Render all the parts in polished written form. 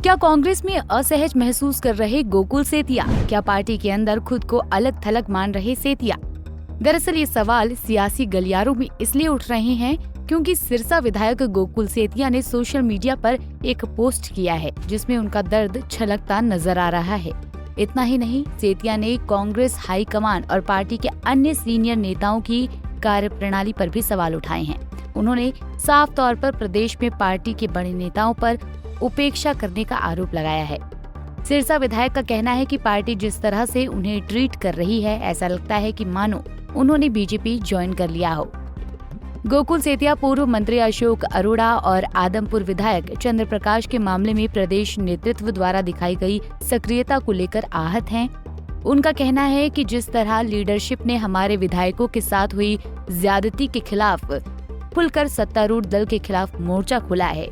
क्या कांग्रेस में असहज महसूस कर रहे गोकुल सेतिया? क्या पार्टी के अंदर खुद को अलग थलग मान रहे सेतिया? दरअसल ये सवाल सियासी गलियारों में इसलिए उठ रहे हैं क्योंकि सिरसा विधायक गोकुल सेतिया ने सोशल मीडिया पर एक पोस्ट किया है जिसमें उनका दर्द छलकता नजर आ रहा है। इतना ही नहीं, सेतिया ने कांग्रेस हाईकमान और पार्टी के अन्य सीनियर नेताओं की कार्यप्रणाली पर भी सवाल उठाए हैं। उन्होंने साफ तौर पर प्रदेश में पार्टी के बड़े नेताओं पर उपेक्षा करने का आरोप लगाया है। सिरसा विधायक का कहना है कि पार्टी जिस तरह से उन्हें ट्रीट कर रही है, ऐसा लगता है कि मानो उन्होंने बीजेपी ज्वाइन कर लिया हो। गोकुल सेतिया पूर्व मंत्री अशोक अरोड़ा और आदमपुर विधायक चंद्र प्रकाश के मामले में प्रदेश नेतृत्व द्वारा दिखाई गई सक्रियता को लेकर आहत हैं। उनका कहना है कि जिस तरह लीडरशिप ने हमारे विधायकों के साथ हुई ज्यादती के खिलाफ खुलकर सत्तारूढ़ दल के खिलाफ मोर्चा खुला है,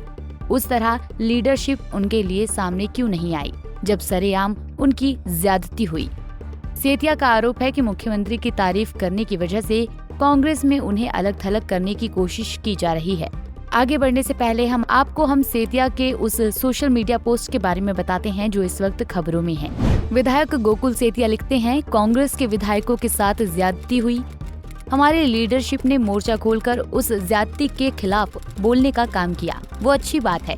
उस तरह लीडरशिप उनके लिए सामने क्यों नहीं आई जब सरेआम उनकी ज्यादती हुई। सेतिया का आरोप है कि मुख्यमंत्री की तारीफ करने की वजह से कांग्रेस में उन्हें अलग थलग करने की कोशिश की जा रही है। आगे बढ़ने से पहले हम सेतिया के उस सोशल मीडिया पोस्ट के बारे में बताते हैं जो इस वक्त खबरों में है। विधायक गोकुल सेतिया लिखते हैं, कांग्रेस के विधायकों के साथ ज्यादती हुई। हमारे लीडरशिप ने मोर्चा खोलकर उस ज्यादती के खिलाफ बोलने का काम किया। वो अच्छी बात है,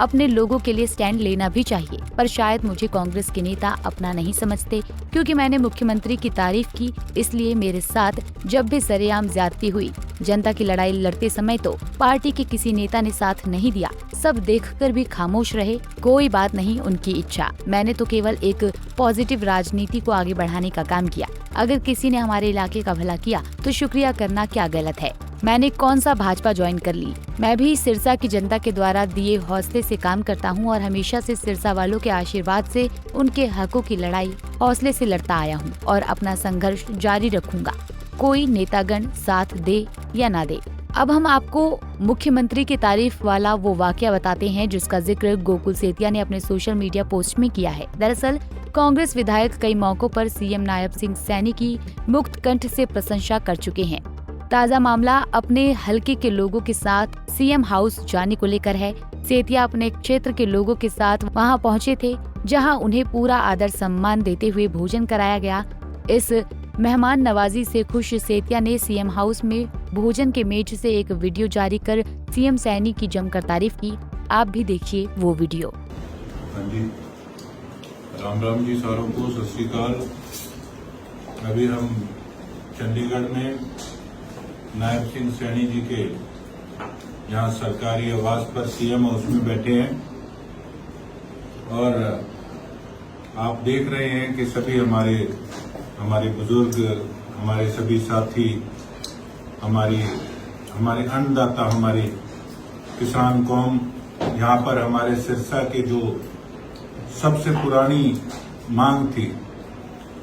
अपने लोगों के लिए स्टैंड लेना भी चाहिए, पर शायद मुझे कांग्रेस के नेता अपना नहीं समझते क्योंकि मैंने मुख्यमंत्री की तारीफ की, इसलिए मेरे साथ जब भी सरेआम ज्यादती हुई, जनता की लड़ाई लड़ते समय तो पार्टी के किसी नेता ने साथ नहीं दिया, सब देखकर भी खामोश रहे। कोई बात नहीं, उनकी इच्छा। मैंने तो केवल एक पॉजिटिव राजनीति को आगे बढ़ाने का काम किया। अगर किसी ने हमारे इलाके का भला किया तो शुक्रिया करना क्या गलत है। मैंने कौन सा भाजपा ज्वाइन कर ली। मैं भी सिरसा की जनता के द्वारा दिए हौसले से काम करता हूं और हमेशा से सिरसा वालों के आशीर्वाद से उनके हकों की लड़ाई हौसले से लड़ता आया हूं और अपना संघर्ष जारी रखूंगा, कोई नेतागण साथ दे या ना दे। अब हम आपको मुख्यमंत्री की तारीफ वाला वो वाकया बताते हैं जिसका जिक्र गोकुल सेतिया ने अपने सोशल मीडिया पोस्ट में किया है। दरअसल कांग्रेस विधायक कई मौकों पर सीएम नायब सिंह सैनी की मुक्त कंठ से प्रशंसा कर चुके हैं। ताजा मामला अपने हलके के लोगों के साथ सीएम हाउस जाने को लेकर है। सेतिया अपने क्षेत्र के लोगों के साथ वहां पहुंचे थे, जहां उन्हें पूरा आदर सम्मान देते हुए भोजन कराया गया। इस मेहमान नवाजी से खुश सेतिया ने सीएम हाउस में भोजन के मेज से एक वीडियो जारी कर सीएम सैनी की जमकर तारीफ की। आप भी देखिए वो वीडियो। राम राम जी सारों को, सत श्री अकाल। अभी हम चंडीगढ़ में नायब सिंह सैनी जी के यहाँ सरकारी आवास पर सीएम हाउस में बैठे हैं और आप देख रहे हैं कि सभी हमारे बुजुर्ग, हमारे सभी साथी, हमारे अन्नदाता, हमारी किसान कौम यहाँ पर हमारे सिरसा के जो सबसे पुरानी मांग थी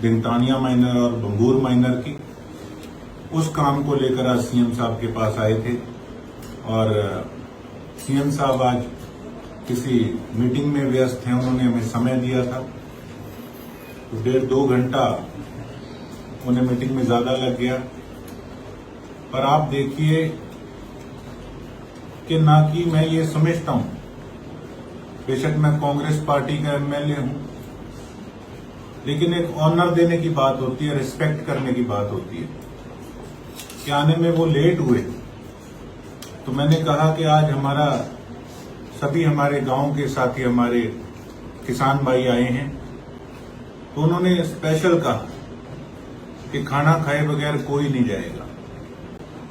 दिनतानिया माइनर और बंगूर माइनर की, उस काम को लेकर आज सीएम साहब के पास आए थे और सीएम साहब आज किसी मीटिंग में व्यस्त हैं। उन्होंने हमें समय दिया था तो 1.5-2 घंटा उन्हें मीटिंग में ज्यादा लग गया। पर आप देखिए कि ना कि मैं ये समझता हूं, बेशक मैं कांग्रेस पार्टी का एमएलए हूं, लेकिन एक ऑनर देने की बात होती है, रिस्पेक्ट करने की बात होती है कि आने में वो लेट हुए। तो मैंने कहा कि आज सभी हमारे गांव के साथी, हमारे किसान भाई आए हैं, तो उन्होंने स्पेशल कहा कि खाना खाए बगैर कोई नहीं जाएगा।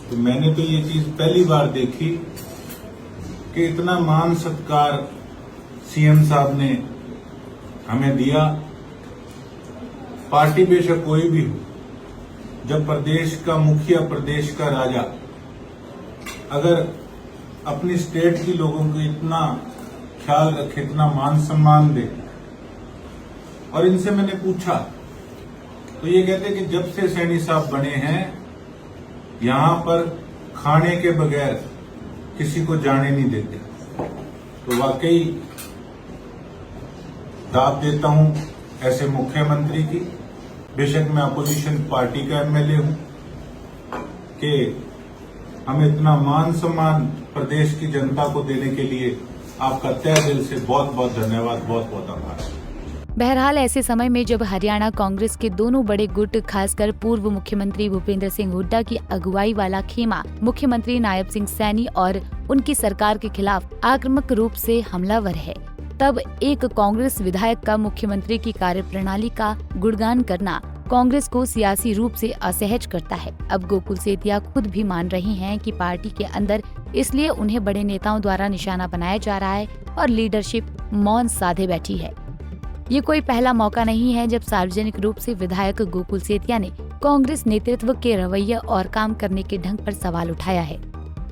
तो मैंने तो ये चीज पहली बार देखी कि इतना मान सत्कार सीएम साहब ने हमें दिया। पार्टी बेशक कोई भी हो, जब प्रदेश का मुखिया, प्रदेश का राजा अगर अपनी स्टेट के लोगों को इतना ख्याल रखे, इतना मान सम्मान दे। और इनसे मैंने पूछा तो ये कहते कि जब से सैनी साहब बने हैं यहां पर खाने के बगैर किसी को जाने नहीं देते। तो वाकई दाद देता हूं ऐसे मुख्यमंत्री की। बेशक मैं अपोजिशन पार्टी का एमएलए हूं कि हमें इतना मान सम्मान प्रदेश की जनता को देने के लिए आपका तहे दिल से बहुत बहुत धन्यवाद, बहुत बहुत आभार। बहरहाल ऐसे समय में जब हरियाणा कांग्रेस के दोनों बड़े गुट खासकर पूर्व मुख्यमंत्री भूपेंद्र सिंह हुड्डा की अगुवाई वाला खेमा मुख्यमंत्री नायब सिंह सैनी और उनकी सरकार के खिलाफ आक्रामक रूप से हमलावर है, तब एक कांग्रेस विधायक का मुख्यमंत्री की कार्यप्रणाली का गुणगान करना कांग्रेस को सियासी रूप से असहज करता है। अब गोकुल सेतिया खुद भी मान रही हैं कि पार्टी के अंदर इसलिए उन्हें बड़े नेताओं द्वारा निशाना बनाया जा रहा है और लीडरशिप मौन साधे बैठी है। ये कोई पहला मौका नहीं है जब सार्वजनिक रूप से विधायक गोकुल सेतिया ने कांग्रेस नेतृत्व के रवैये और काम करने के ढंग पर सवाल उठाया है।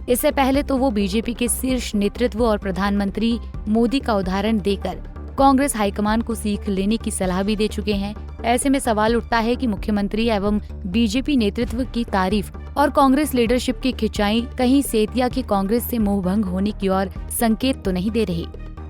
इससे पहले तो वो बीजेपी के शीर्ष नेतृत्व और प्रधानमंत्री मोदी का उदाहरण देकर कांग्रेस हाईकमान को सीख लेने की सलाह भी दे चुके हैं। ऐसे में सवाल उठता है कि मुख्यमंत्री एवं बीजेपी नेतृत्व की तारीफ और कांग्रेस लीडरशिप की खिंचाई कहीं सेतिया की कांग्रेस से मोहभंग होने की ओर संकेत तो नहीं दे रही।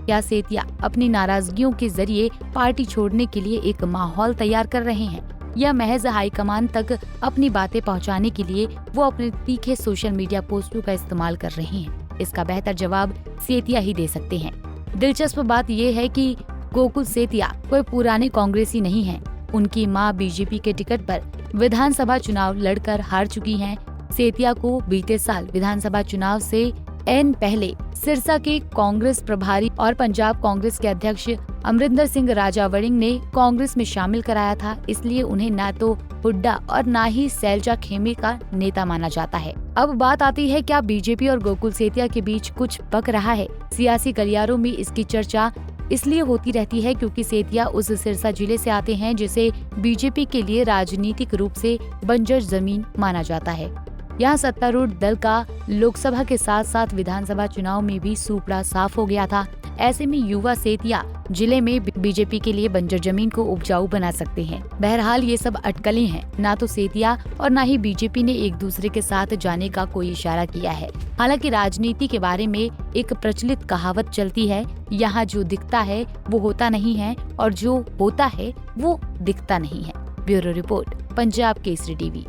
क्या सेतिया अपनी नाराजगियों के जरिए पार्टी छोड़ने के लिए एक माहौल तैयार कर रहे हैं या महज हाईकमान तक अपनी बातें पहुंचाने के लिए वो अपने तीखे सोशल मीडिया पोस्टों का इस्तेमाल कर रहे हैं? इसका बेहतर जवाब सेतिया ही दे सकते हैं। दिलचस्प बात यह है कि गोकुल सेतिया कोई पुराने कांग्रेसी नहीं हैं। उनकी मां बीजेपी के टिकट पर विधानसभा चुनाव लड़कर हार चुकी हैं। सेतिया को बीते साल विधानसभा चुनाव से एन पहले सिरसा के कांग्रेस प्रभारी और पंजाब कांग्रेस के अध्यक्ष अमरिंदर सिंह राजावड़िंग ने कांग्रेस में शामिल कराया था, इसलिए उन्हें न तो हुड्डा और न ही सैलजा खेमे का नेता माना जाता है। अब बात आती है क्या बीजेपी और गोकुल सेतिया के बीच कुछ पक रहा है? सियासी गलियारों में इसकी चर्चा इसलिए होती रहती है क्योंकि सेतिया उस सिरसा जिले से आते हैं जिसे बीजेपी के लिए राजनीतिक रूप से बंजर जमीन माना जाता है। यहाँ सत्तारूढ़ दल का लोकसभा के साथ साथ विधानसभा चुनाव में भी सूपड़ा साफ हो गया था। ऐसे में युवा सेतिया जिले में बीजेपी के लिए बंजर जमीन को उपजाऊ बना सकते हैं। बहरहाल ये सब अटकलें हैं। ना तो सेतिया और ना ही बीजेपी ने एक दूसरे के साथ जाने का कोई इशारा किया है। हालांकि राजनीति के बारे में एक प्रचलित कहावत चलती है, यहाँ जो दिखता है वो होता नहीं है और जो होता है वो दिखता नहीं है। Bureau report, Punjab Kesari TV.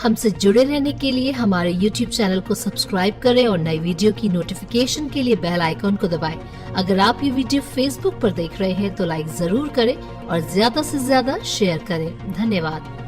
हमसे जुड़े रहने के लिए हमारे YouTube चैनल को सब्सक्राइब करें और नई वीडियो की नोटिफिकेशन के लिए बेल आइकॉन को दबाएं। अगर आप ये वीडियो Facebook पर देख रहे हैं तो लाइक जरूर करें और ज्यादा से ज्यादा शेयर करें। धन्यवाद।